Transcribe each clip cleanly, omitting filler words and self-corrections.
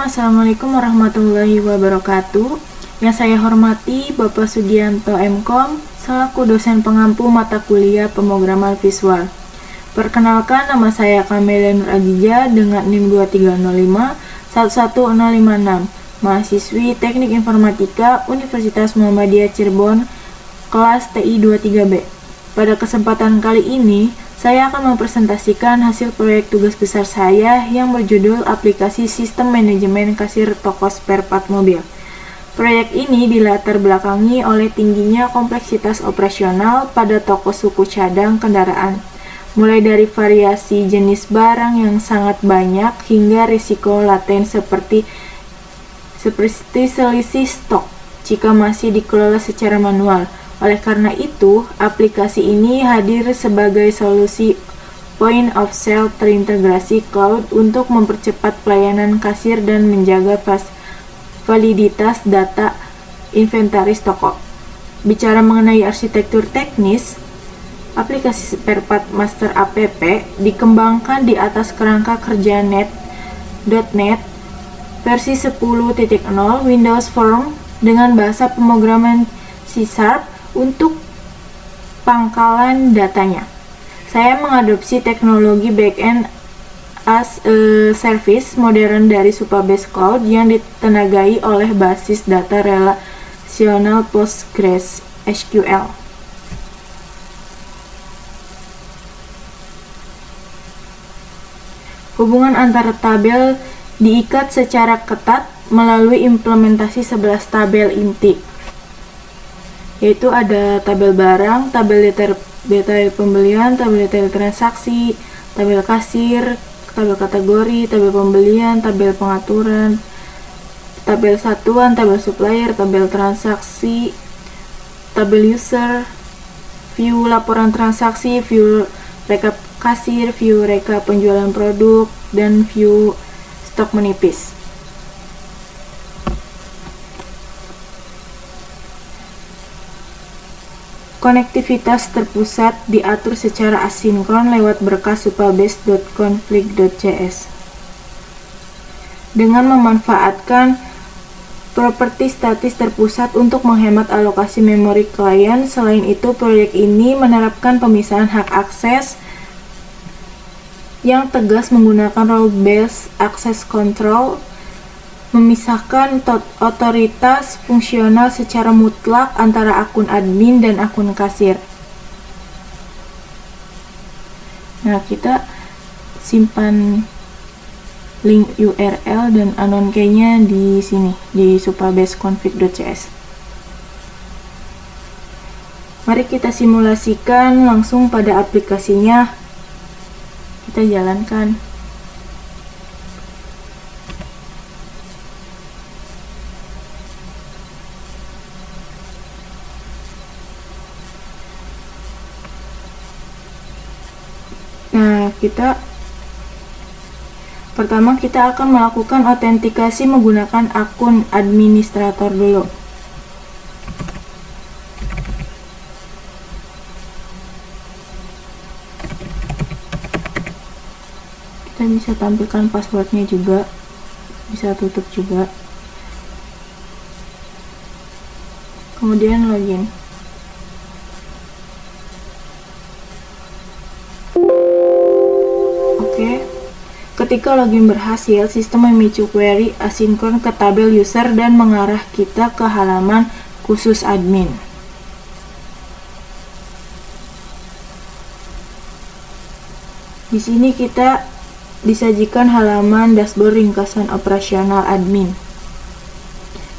Assalamualaikum warahmatullahi wabarakatuh. Yang saya hormati Bapak Sugianto MKom, selaku dosen pengampu mata kuliah pemrograman visual. Perkenalkan, nama saya Kamelia Nur Adija dengan NIM 2305 11056, mahasiswi Teknik Informatika Universitas Muhammadiyah Cirebon, kelas TI 23B. Pada kesempatan kali ini, saya akan mempresentasikan hasil proyek tugas besar saya yang berjudul Aplikasi Sistem Manajemen Kasir Toko Spare Part Mobil. Proyek ini dilatar belakangi oleh tingginya kompleksitas operasional pada toko suku cadang kendaraan, mulai dari variasi jenis barang yang sangat banyak hingga risiko laten seperti selisih stok jika masih dikelola secara manual. Oleh karena itu, aplikasi ini hadir sebagai solusi point of sale terintegrasi cloud untuk mempercepat pelayanan kasir dan menjaga validitas data inventaris toko. Bicara mengenai arsitektur teknis, aplikasi spare part master app dikembangkan di atas kerangka kerja .NET versi 10.0 Windows Form dengan bahasa pemrograman C# untuk pangkalan datanya. Saya mengadopsi teknologi backend as a service modern dari Supabase Cloud yang ditenagai oleh basis data relasional PostgreSQL. Hubungan antara tabel diikat secara ketat melalui implementasi 11 tabel inti, yaitu ada tabel barang, tabel detail pembelian, tabel detail transaksi, tabel kasir, tabel kategori, tabel pembelian, tabel pengaturan, tabel satuan, tabel supplier, tabel transaksi, tabel user, view laporan transaksi, view rekap kasir, view rekap penjualan produk, dan view stok menipis. Konektivitas terpusat diatur secara asinkron lewat berkas supabase.config.cs. Dengan memanfaatkan properti statis terpusat untuk menghemat alokasi memori klien. Selain itu, proyek ini menerapkan pemisahan hak akses yang tegas menggunakan role-based access control, memisahkan otoritas fungsional secara mutlak antara akun admin dan akun kasir. Nah, kita simpan link URL dan anon key-nya di sini, di supabase.config.cs. Mari kita simulasikan langsung pada aplikasinya. Kita jalankan. Nah, pertama kita akan melakukan autentikasi menggunakan akun administrator dulu. Kita bisa tampilkan passwordnya juga, bisa tutup juga. Kemudian login. Ketika login berhasil, sistem memicu query asinkron ke tabel user dan mengarah kita ke halaman khusus admin. Di sini kita disajikan halaman dashboard ringkasan operasional admin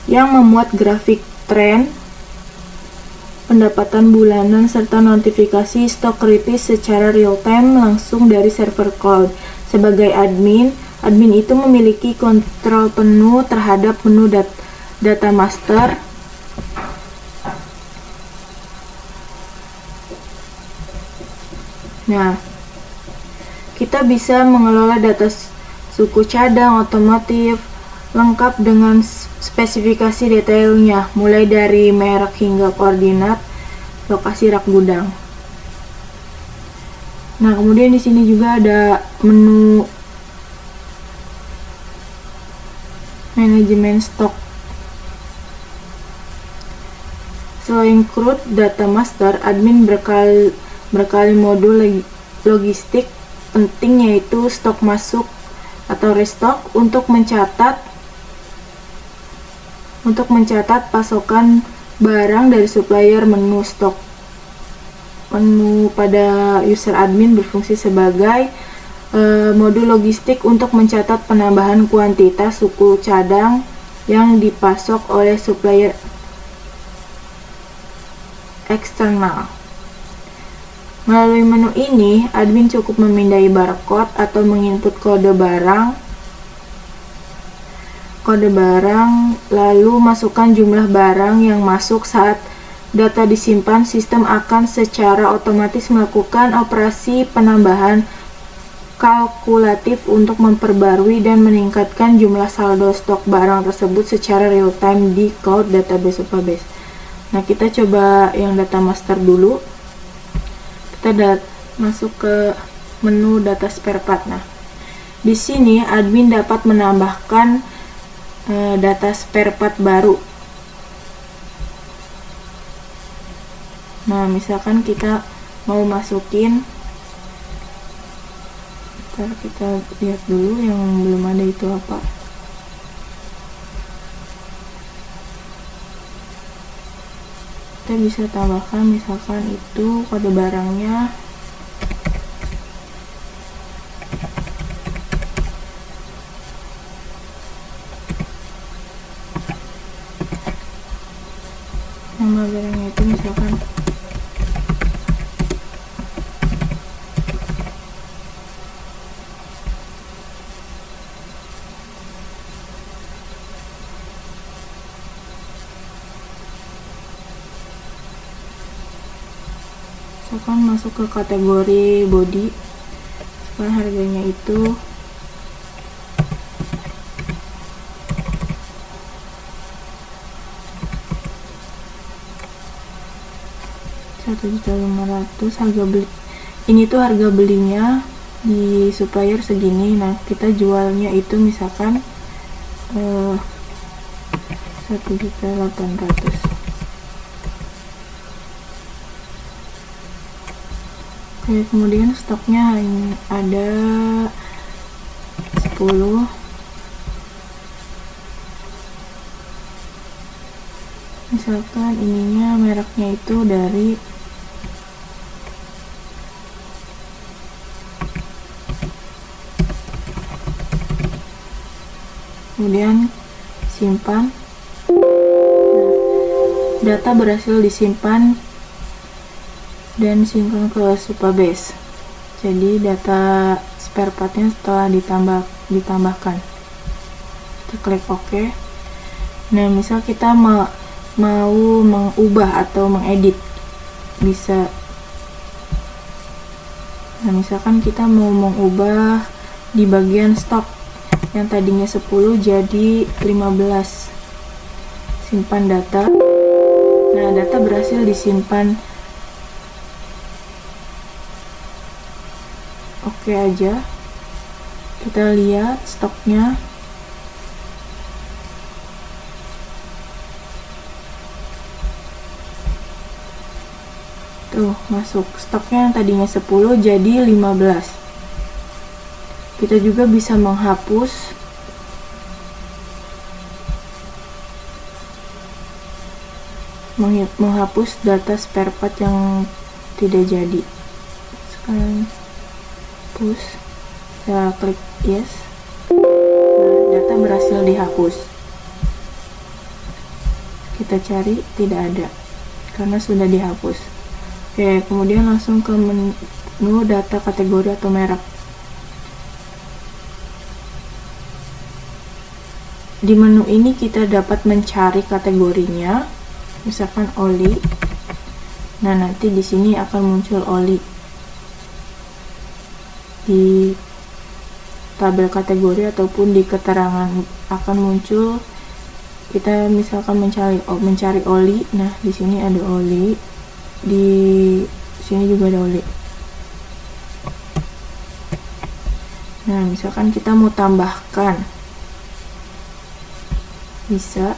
yang memuat grafik tren, pendapatan bulanan, serta notifikasi stok kritis secara real-time langsung dari server cloud. Sebagai admin itu memiliki kontrol penuh terhadap menu data master, nah, kita bisa mengelola data suku cadang otomotif lengkap dengan spesifikasi detailnya, mulai dari merek hingga koordinat lokasi rak gudang. Nah, kemudian di sini juga ada menu Manajemen stok. Selain CRUD Data Master, admin berkali modul logistik penting, yaitu stok masuk atau restock untuk mencatat pasokan barang dari supplier. Menu stok pada user admin berfungsi sebagai modul logistik untuk mencatat penambahan kuantitas suku cadang yang dipasok oleh supplier eksternal. Melalui menu ini, admin cukup memindai barcode atau menginput kode barang, lalu masukkan jumlah barang yang masuk. Saat data disimpan, sistem akan secara otomatis melakukan operasi penambahan kalkulatif untuk memperbarui dan meningkatkan jumlah saldo stok barang tersebut secara real time di cloud database Supabase. Nah, kita coba yang data master dulu. Kita masuk ke menu data spare part. Nah, di sini admin dapat menambahkan data spare part baru. Nah, misalkan kita mau masukin, kita lihat dulu yang belum ada itu apa. Kita bisa tambahkan misalkan itu kode barangnya nama barangnya itu misalkan masuk ke kategori body. Sekarang harganya itu Rp1.500.000. harga beli ini tuh harga belinya di supplier segini. Nah, kita jualnya itu misalkan 1.800.000. Oke, kemudian stoknya ada 10. Misalkan ininya mereknya itu dari kemudian simpan. Data berhasil disimpan dan sinkron ke Supabase. Jadi data spare partnya setelah ditambahkan, kita klik OK. Nah, misal kita mau mengubah atau mengedit, bisa. Nah, misalkan kita mau mengubah di bagian stok yang tadinya 10 jadi 15. Simpan data. Nah, data berhasil disimpan. Oke aja. Kita lihat stoknya. Tuh, masuk. Stoknya yang tadinya 10 jadi 15. Kita juga bisa menghapus data spare part yang tidak jadi. Sekarang hapus, kita klik yes. Nah, data berhasil dihapus. Kita cari, tidak ada karena sudah dihapus. Oke, kemudian langsung ke menu data kategori atau merek. Di menu ini kita dapat mencari kategorinya, misalkan oli. Nah, nanti di sini akan muncul oli. Di tabel kategori ataupun di keterangan akan muncul. Kita misalkan mencari oli. Nah, di sini ada oli, di sini juga ada oli. Nah, misalkan kita mau tambahkan bisa.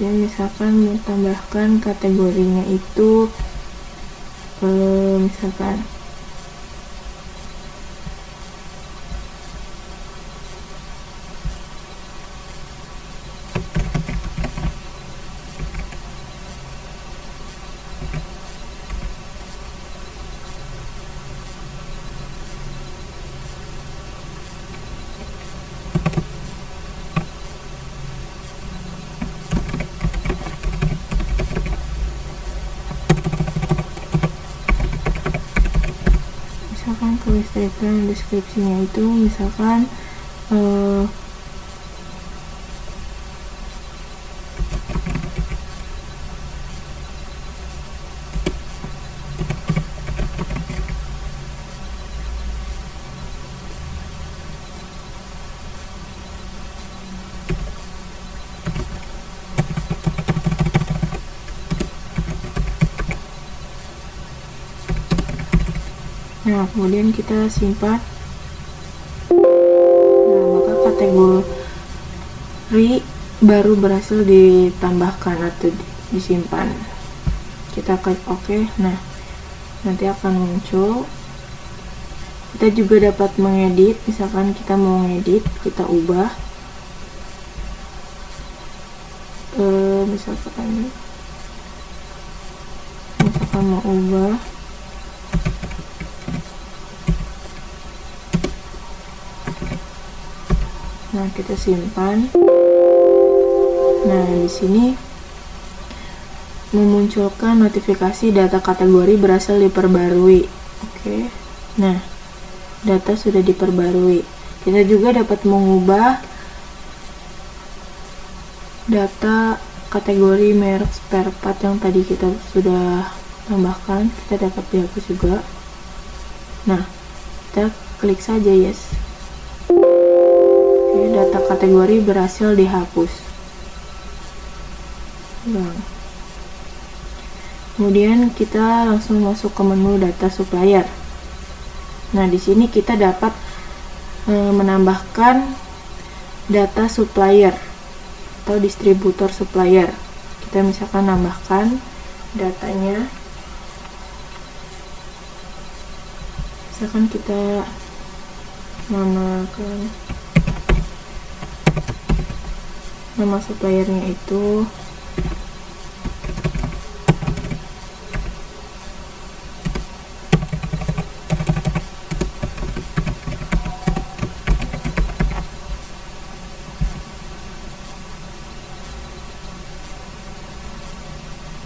Saya misalkan menambahkan kategorinya itu misalkan kelistrikan, deskripsinya itu misalkan nah kemudian kita simpan. Nah maka kategori baru berhasil ditambahkan atau disimpan. Kita klik OK. Nah nanti akan muncul. Kita juga dapat mengedit, misalkan kita mau ngedit, kita ubah misalkan mau ubah nah kita simpan. Nah di sini memunculkan notifikasi data kategori berhasil diperbarui. Oke. Nah data sudah diperbarui. Kita juga dapat mengubah data kategori merek spare part yang tadi kita sudah tambahkan, kita dapat dihapus juga. Nah kita klik saja yes. Oke, data kategori berhasil dihapus. Nah, kemudian kita langsung masuk ke menu data supplier. Nah di sini kita dapat menambahkan data supplier atau distributor supplier. Kita misalkan nambahkan datanya, misalkan kita namakan nama suppliernya itu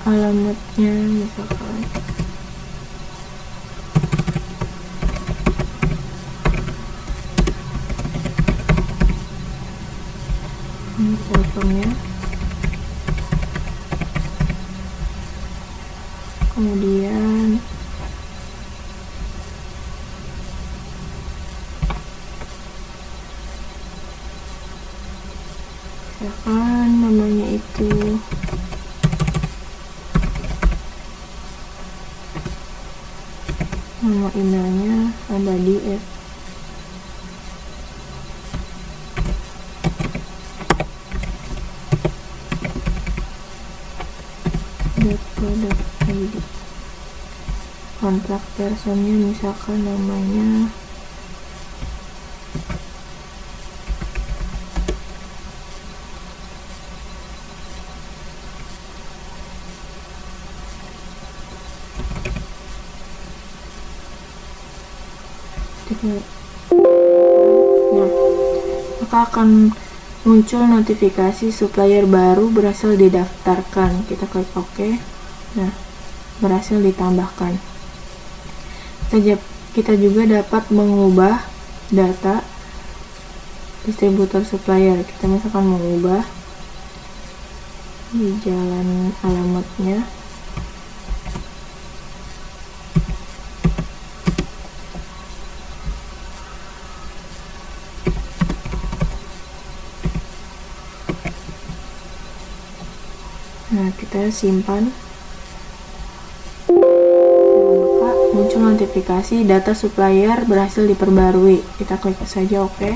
alamatnya misalkan ini teleponnya, kemudian misalkan namanya itu nama emailnya abadi .co.id. Kontak personnya misalkan namanya nah maka akan muncul notifikasi supplier baru berhasil didaftarkan. Kita klik OK. Nah berhasil ditambahkan. Kita juga dapat mengubah data distributor supplier. Kita misalkan mengubah di jalan alamatnya, nah kita simpan. Maka muncul notifikasi data supplier berhasil diperbarui. Kita klik saja OK.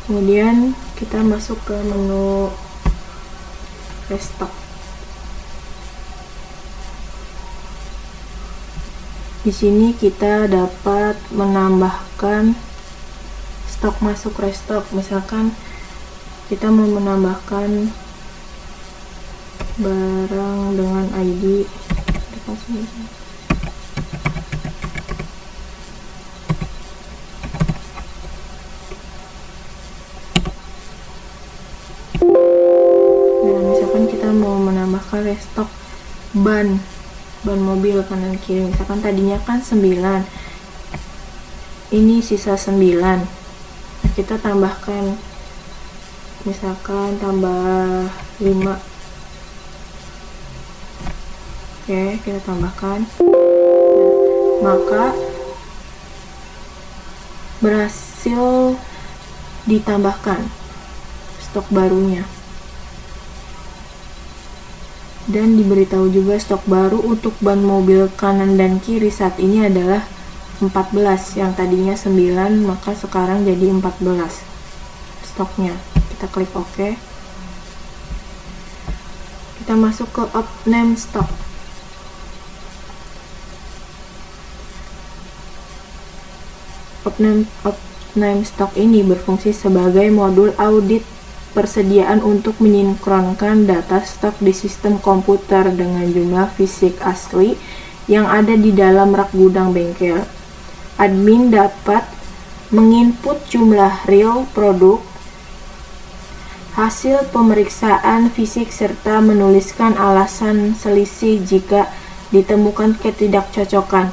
Kemudian kita masuk ke menu restock. Di sini kita dapat menambahkan stok masuk restock. Misalkan kita mau menambahkan barang dengan ID. Nah, misalkan kita mau menambahkan restock ban mobil kanan kiri, misalkan tadinya kan 9, ini sisa 9. Nah, kita tambahkan, misalkan tambah 5. Oke, kita tambahkan. Nah, maka berhasil ditambahkan stok barunya. Dan diberitahu juga stok baru untuk ban mobil kanan dan kiri saat ini adalah 14, yang tadinya 9 maka sekarang jadi 14 stoknya. Kita klik OK. Kita masuk ke Opt-Name Stock. Opt-Name Stock ini berfungsi sebagai modul audit persediaan untuk menyinkronkan data stok di sistem komputer dengan jumlah fisik asli yang ada di dalam rak gudang bengkel. Admin dapat menginput jumlah real produk, hasil pemeriksaan fisik, serta menuliskan alasan selisih jika ditemukan ketidakcocokan.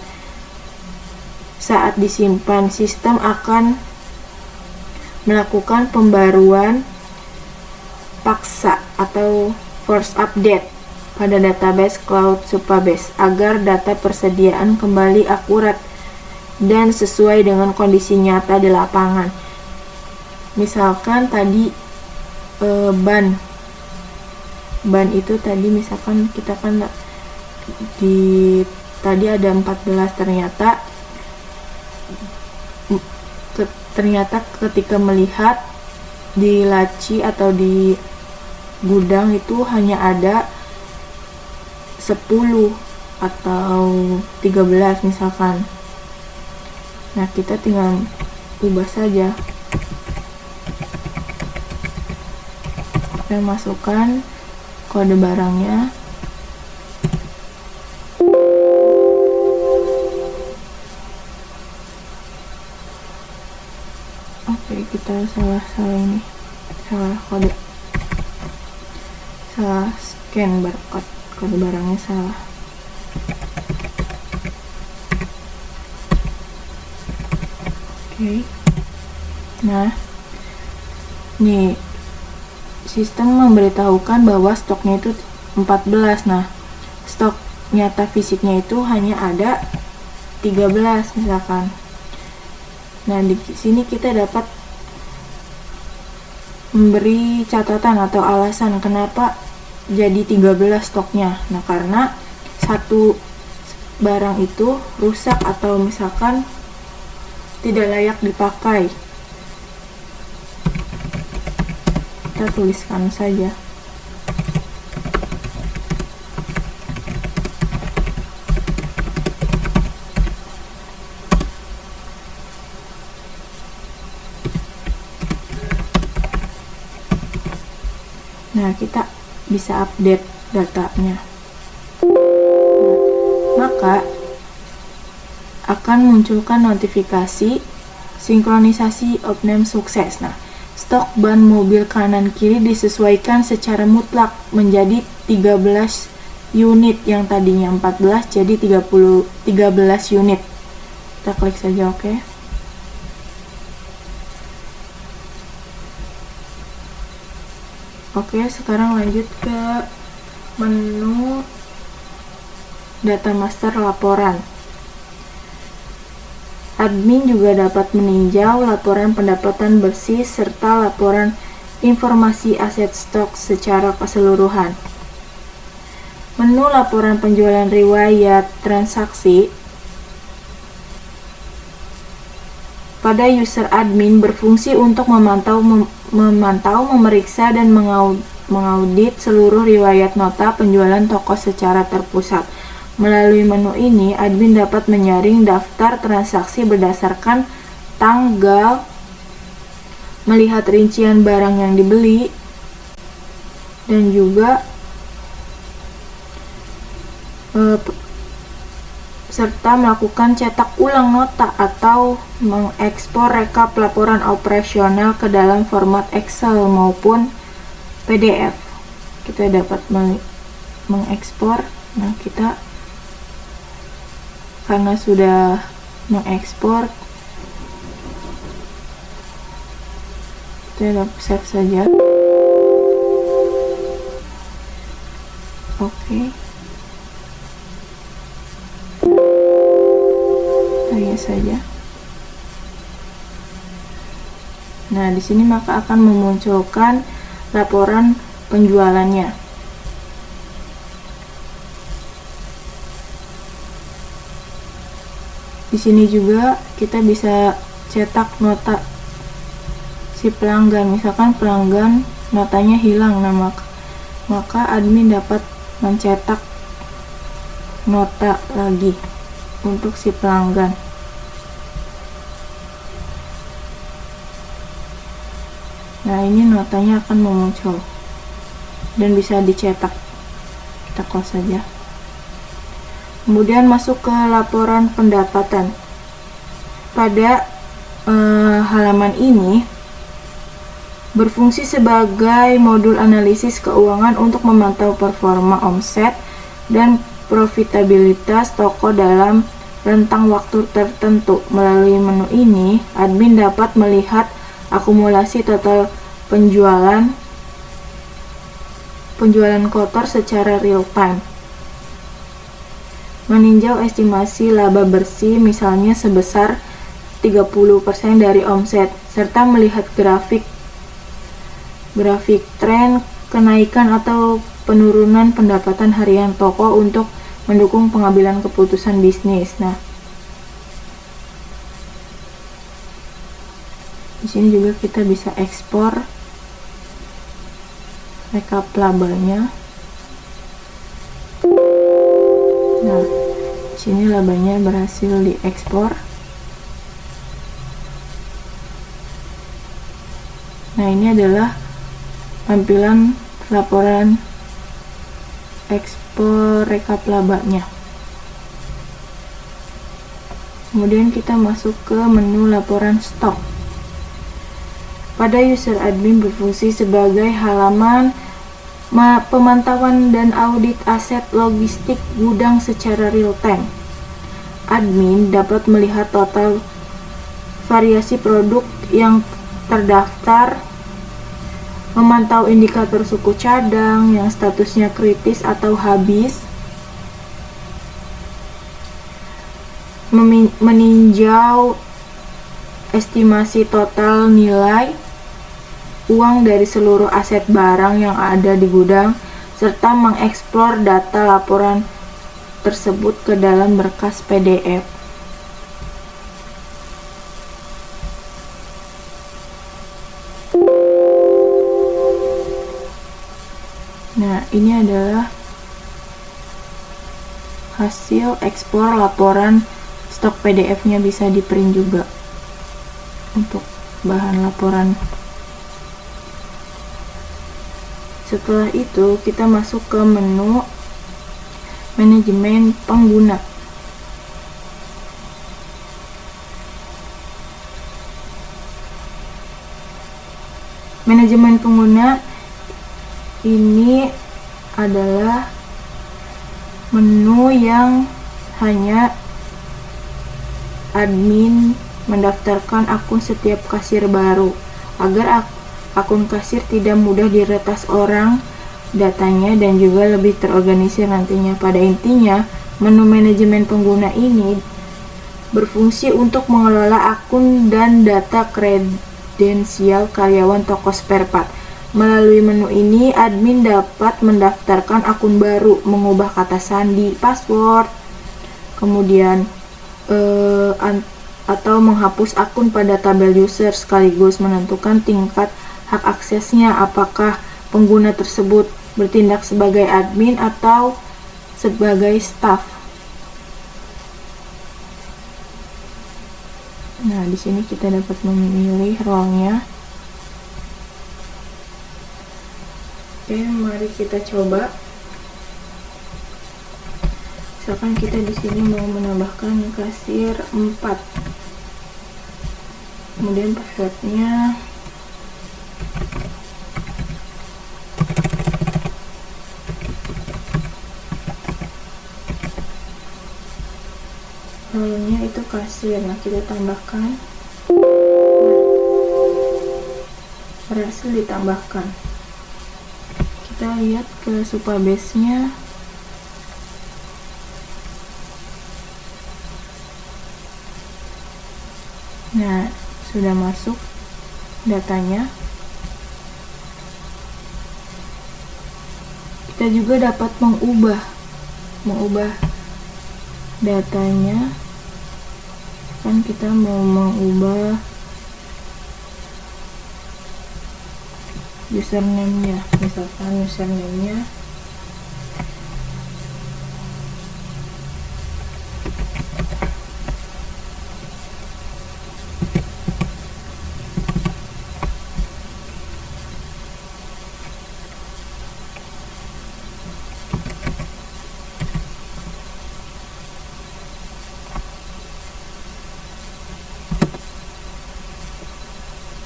Saat disimpan, sistem akan melakukan pembaruan paksa atau force update pada database Cloud Supabase agar data persediaan kembali akurat dan sesuai dengan kondisi nyata di lapangan. Misalkan tadi ban itu tadi misalkan kita kan tadi ada 14, ternyata ketika melihat di laci atau di gudang itu hanya ada 10 atau 13 misalkan. Nah, kita tinggal ubah saja. Kita masukkan kode barangnya. Oke, kita salah ini. Salah kode. Salah scan barcode, kode barangnya salah. Oke. Nah, nih sistem memberitahukan bahwa stoknya itu 14. Nah, stok nyata fisiknya itu hanya ada 13 misalkan. Nah, di sini kita dapat memberi catatan atau alasan kenapa jadi 13 stoknya. Nah, karena satu barang itu rusak atau misalkan tidak layak dipakai. Kita tuliskan saja. Nah, kita bisa update datanya. Maka akan munculkan notifikasi sinkronisasi Opt-Name sukses. Nah, stok ban mobil kanan kiri disesuaikan secara mutlak menjadi 13 unit, yang tadinya 14 jadi 13 unit. Kita klik saja OK. Oke, sekarang lanjut ke menu data master laporan. Admin juga dapat meninjau laporan pendapatan bersih serta laporan informasi aset stok secara keseluruhan. Menu laporan penjualan riwayat transaksi. pada user admin berfungsi untuk memantau, memeriksa, dan mengaudit seluruh riwayat nota penjualan toko secara terpusat. Melalui menu ini, admin dapat menyaring daftar transaksi berdasarkan tanggal, melihat rincian barang yang dibeli, dan juga serta melakukan cetak ulang nota atau mengekspor rekap laporan operasional ke dalam format Excel maupun PDF. Kita dapat mengekspor. Nah, kita karena sudah mengekspor, kita dapat save saja. Oke. Saja. Nah, di sini maka akan memunculkan laporan penjualannya. Di sini juga kita bisa cetak nota si pelanggan. Misalkan pelanggan notanya hilang, nah maka admin dapat mencetak nota lagi untuk si pelanggan. Nah, ini notanya akan memuncul dan bisa dicetak. Kita close saja. Kemudian masuk ke laporan pendapatan. Pada halaman ini berfungsi sebagai modul analisis keuangan untuk memantau performa omset dan profitabilitas toko dalam rentang waktu tertentu. Melalui menu ini, admin dapat melihat akumulasi total penjualan kotor secara real time, meninjau estimasi laba bersih misalnya sebesar 30% dari omset, serta melihat grafik tren kenaikan atau penurunan pendapatan harian toko untuk mendukung pengambilan keputusan bisnis. Nah, di sini juga kita bisa ekspor rekap labanya. Nah, di sini labanya berhasil diekspor. Nah, ini adalah tampilan laporan ekspor rekap labanya. Kemudian kita masuk ke menu laporan stok. Pada user admin berfungsi sebagai halaman pemantauan dan audit aset logistik gudang secara real time. Admin dapat melihat total variasi produk yang terdaftar, memantau indikator suku cadang yang statusnya kritis atau habis, meninjau estimasi total nilai uang dari seluruh aset barang yang ada di gudang, serta mengeksplor data laporan tersebut ke dalam berkas PDF. Nah, ini adalah hasil ekspor laporan stok PDF-nya, bisa di print juga untuk bahan laporan. Setelah itu kita masuk ke menu manajemen pengguna. Manajemen pengguna ini adalah menu yang hanya admin mendaftarkan akun setiap kasir baru agar akun kasir tidak mudah diretas orang datanya dan juga lebih terorganisir nantinya. Pada intinya, menu manajemen pengguna ini berfungsi untuk mengelola akun dan data kredensial karyawan toko spare part. Melalui menu ini, admin dapat mendaftarkan akun baru, mengubah kata sandi, password, kemudian atau menghapus akun pada tabel user sekaligus menentukan tingkat hak aksesnya, apakah pengguna tersebut bertindak sebagai admin atau sebagai staff. Nah, di sini kita dapat memilih role-nya. Oke, mari kita coba. Misalkan kita di sini mau menambahkan kasir 4. Kemudian passwordnya role-nya itu kasir. Nah, kita tambahkan. Berhasil ditambahkan. Kita lihat ke Supabase-nya. Nah, sudah masuk datanya. Kita juga dapat mengubah datanya. Kan kita mau mengubah username-nya, misalkan username-nya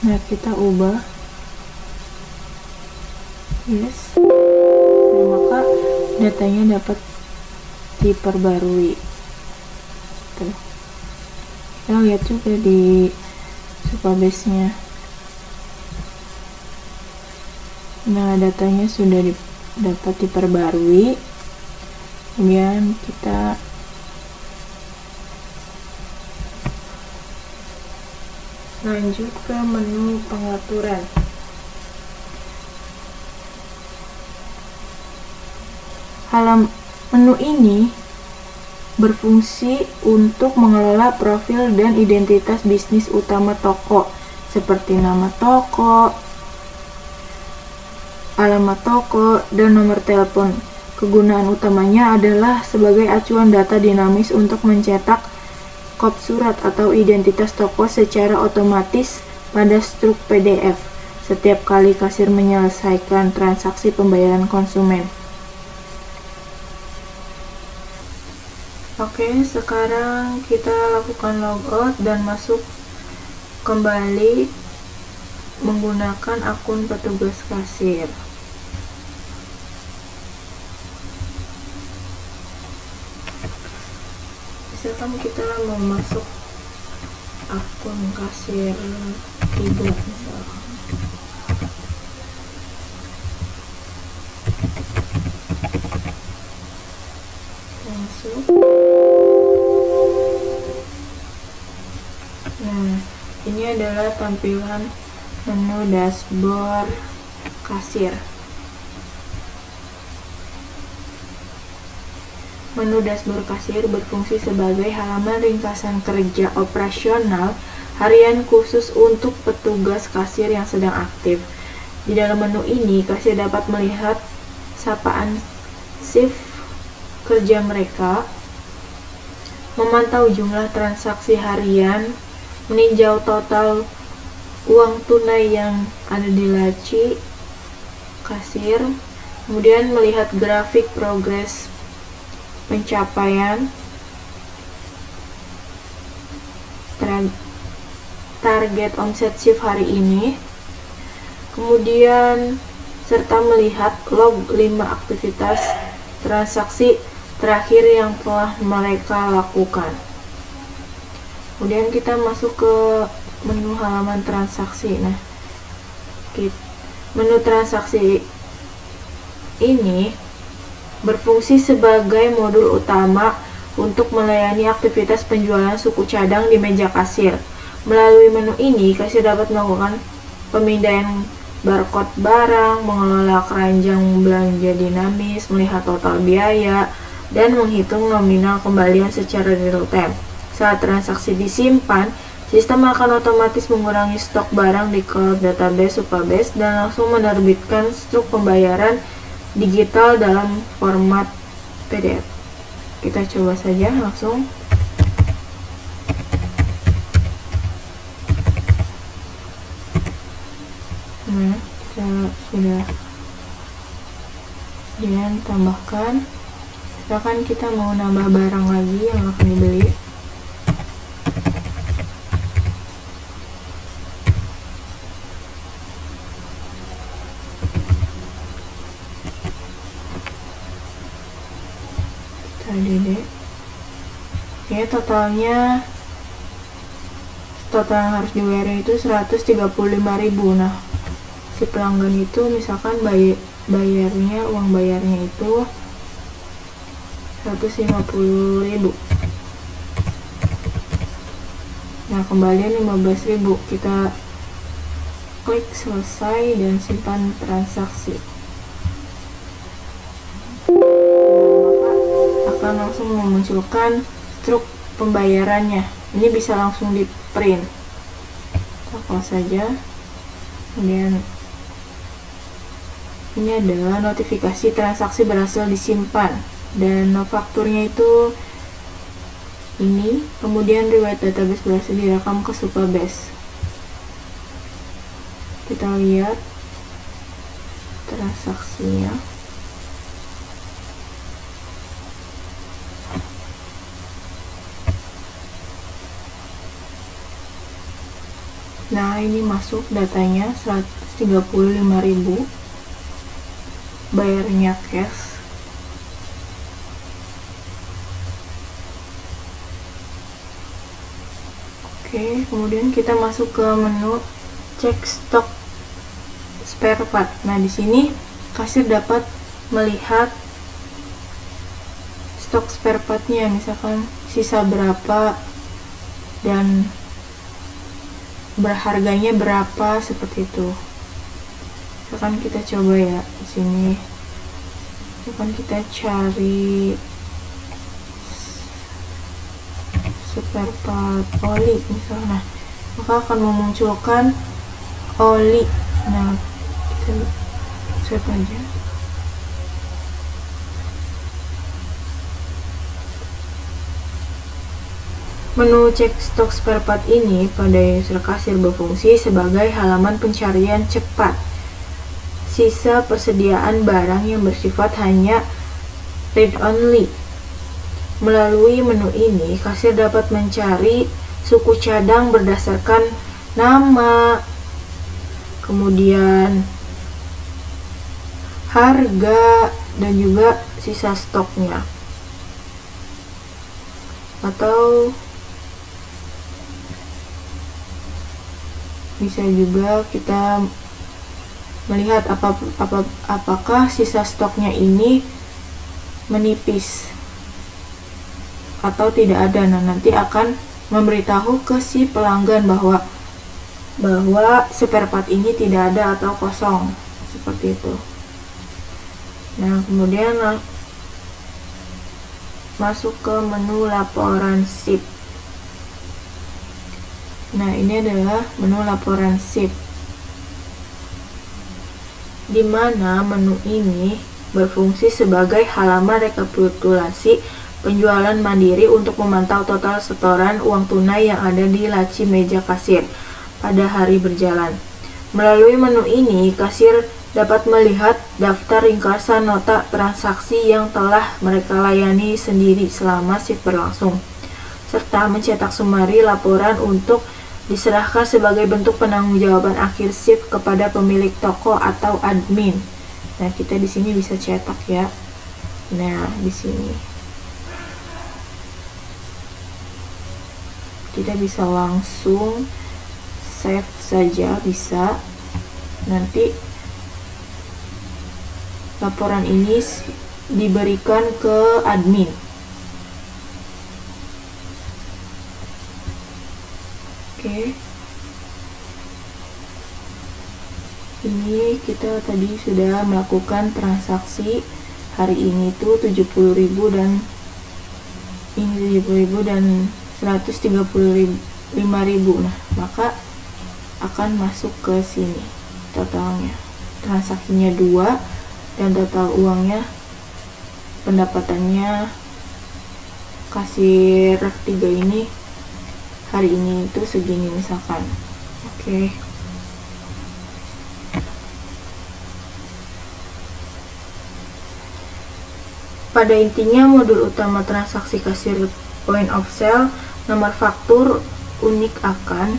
nah kita ubah yes. Nah, maka datanya dapat diperbarui. Tuh. Kita lihat juga di Supabase-nya. Nah, datanya sudah dapat diperbarui. Kemudian kita lanjut ke menu pengaturan. Menu ini berfungsi untuk mengelola profil dan identitas bisnis utama toko, seperti nama toko, alamat toko, dan nomor telepon. Kegunaan utamanya adalah sebagai acuan data dinamis untuk mencetak kop surat atau identitas toko secara otomatis pada struk PDF setiap kali kasir menyelesaikan transaksi pembayaran konsumen. Oke, sekarang kita lakukan logout dan masuk kembali menggunakan akun petugas kasir. Misalkan kita mau masuk akun kasir 3 misalkan. Masuk. Nah, ini adalah tampilan menu dashboard kasir. Menu dashboard kasir berfungsi sebagai halaman ringkasan kerja operasional harian khusus untuk petugas kasir yang sedang aktif. Di dalam menu ini, kasir dapat melihat sapaan shift kerja mereka, memantau jumlah transaksi harian, meninjau total uang tunai yang ada di laci kasir, kemudian melihat grafik progres pencapaian, target omset shift hari ini, kemudian serta melihat log 5 aktivitas transaksi terakhir yang telah mereka lakukan. Kemudian kita masuk ke menu halaman transaksi. Nah, menu transaksi ini berfungsi sebagai modul utama untuk melayani aktivitas penjualan suku cadang di meja kasir. Melalui menu ini, kasir dapat melakukan pemindaian barcode barang, mengelola keranjang belanja dinamis, melihat total biaya, dan menghitung nominal kembalian secara real time. Saat transaksi disimpan, sistem akan otomatis mengurangi stok barang di cloud database Supabase dan langsung menerbitkan struk pembayaran digital dalam format PDF. Kita coba saja langsung. Nah, kita sudah kemudian tambahkan. Misalkan kita mau nambah barang lagi yang akan dibeli. Kita ya, total yang harus dibayar itu 135.000. Nah, si pelanggan itu misalkan bayarnya, uang bayarnya itu 150.000. Nah, kembalian 15.000. Kita klik selesai dan simpan transaksi. Akan langsung memunculkan struk pembayarannya. Ini bisa langsung di print. Kita close saja. Kemudian ini adalah notifikasi transaksi berhasil disimpan, dan fakturnya itu ini. Kemudian riwayat database berhasil direkam ke Supabase. Kita lihat transaksinya. Nah, ini masuk datanya 135.000. Bayarnya cash. Oke, kemudian kita masuk ke menu cek stok spare part. Nah, di sini kasir dapat melihat stok spare partnya, misalkan sisa berapa dan berharganya berapa, seperti itu. Misalkan kita coba ya di sini. Misalkan kita cari spare part oli misalnya, maka akan memunculkan oli. Nah, kita set aja. Menu cek stok spare part ini pada user kasir berfungsi sebagai halaman pencarian cepat sisa persediaan barang yang bersifat hanya read only. Melalui menu ini, kasir dapat mencari suku cadang berdasarkan nama, kemudian harga, dan juga sisa stoknya. Atau bisa juga kita melihat apakah sisa stoknya ini menipis atau tidak ada. Nah, nanti akan memberitahu ke si pelanggan bahwa spare part ini tidak ada atau kosong, seperti itu. Nah, kemudian masuk ke menu laporan SIP. Nah, ini adalah menu laporan SIP, di mana menu ini berfungsi sebagai halaman rekapitulasi penjualan mandiri untuk memantau total setoran uang tunai yang ada di laci meja kasir pada hari berjalan. Melalui menu ini, kasir dapat melihat daftar ringkasan nota transaksi yang telah mereka layani sendiri selama shift berlangsung, serta mencetak sumari laporan untuk diserahkan sebagai bentuk penanggung-jawaban akhir shift kepada pemilik toko atau admin. Nah, kita di sini bisa cetak ya. Nah, di sini kita bisa langsung save saja, bisa. Nanti laporan ini diberikan ke admin. Oke, ini kita tadi sudah melakukan transaksi hari ini tuh 70.000 dan ini 70.000 dan 135.000. Nah, maka akan masuk ke sini totalnya. Transaksinya 2 dan total uangnya, pendapatannya kasir 3 ini hari ini itu segini misalkan. Oke. Pada intinya, modul utama transaksi kasir point of sale, nomor faktur unik akan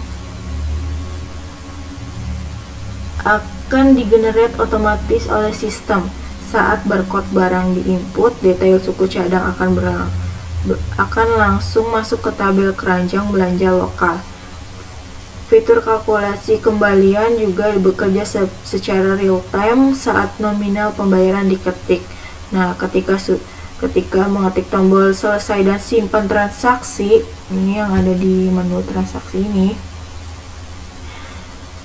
digenerate otomatis oleh sistem. Saat barcode barang diinput, detail suku cadang akan langsung masuk ke tabel keranjang belanja lokal. Fitur kalkulasi kembalian juga bekerja secara real time saat nominal pembayaran diketik. Nah, ketika mengetik tombol selesai dan simpan transaksi, ini yang ada di menu transaksi ini,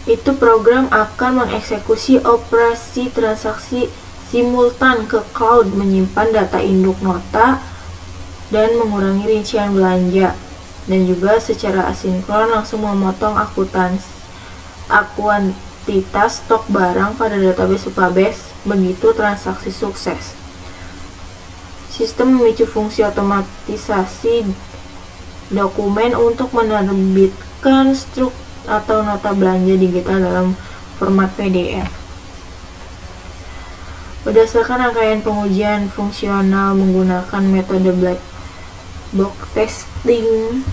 itu program akan mengeksekusi operasi transaksi simultan ke cloud, menyimpan data induk nota dan mengurangi rincian belanja, dan juga secara asinkron langsung memotong akuantitas stok barang pada database Supabase begitu transaksi sukses. Sistem memicu fungsi otomatisasi dokumen untuk menerbitkan struk atau nota belanja digital dalam format PDF. Berdasarkan rangkaian pengujian fungsional menggunakan metode black box testing,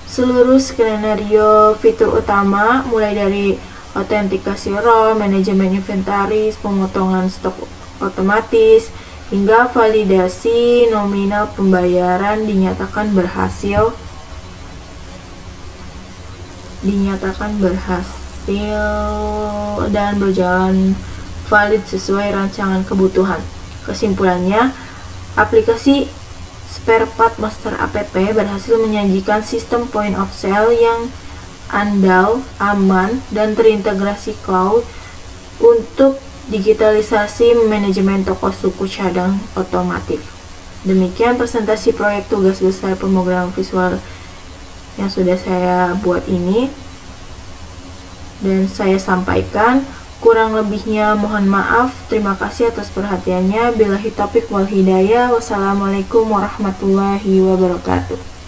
seluruh skenario fitur utama mulai dari autentikasi ROM, manajemen inventaris, pemotongan stok otomatis, hingga validasi nominal pembayaran dinyatakan berhasil dan berjalan valid sesuai rancangan kebutuhan. Kesimpulannya, aplikasi spare part master app berhasil menyajikan sistem point of sale yang andal, aman, dan terintegrasi cloud untuk digitalisasi manajemen toko suku cadang otomatif. Demikian presentasi proyek tugas besar pemrograman visual yang sudah saya buat ini dan saya sampaikan. Kurang lebihnya mohon maaf. Terima kasih atas perhatiannya. Billahi taufiq wal hidayah. Wassalamualaikum warahmatullahi wabarakatuh.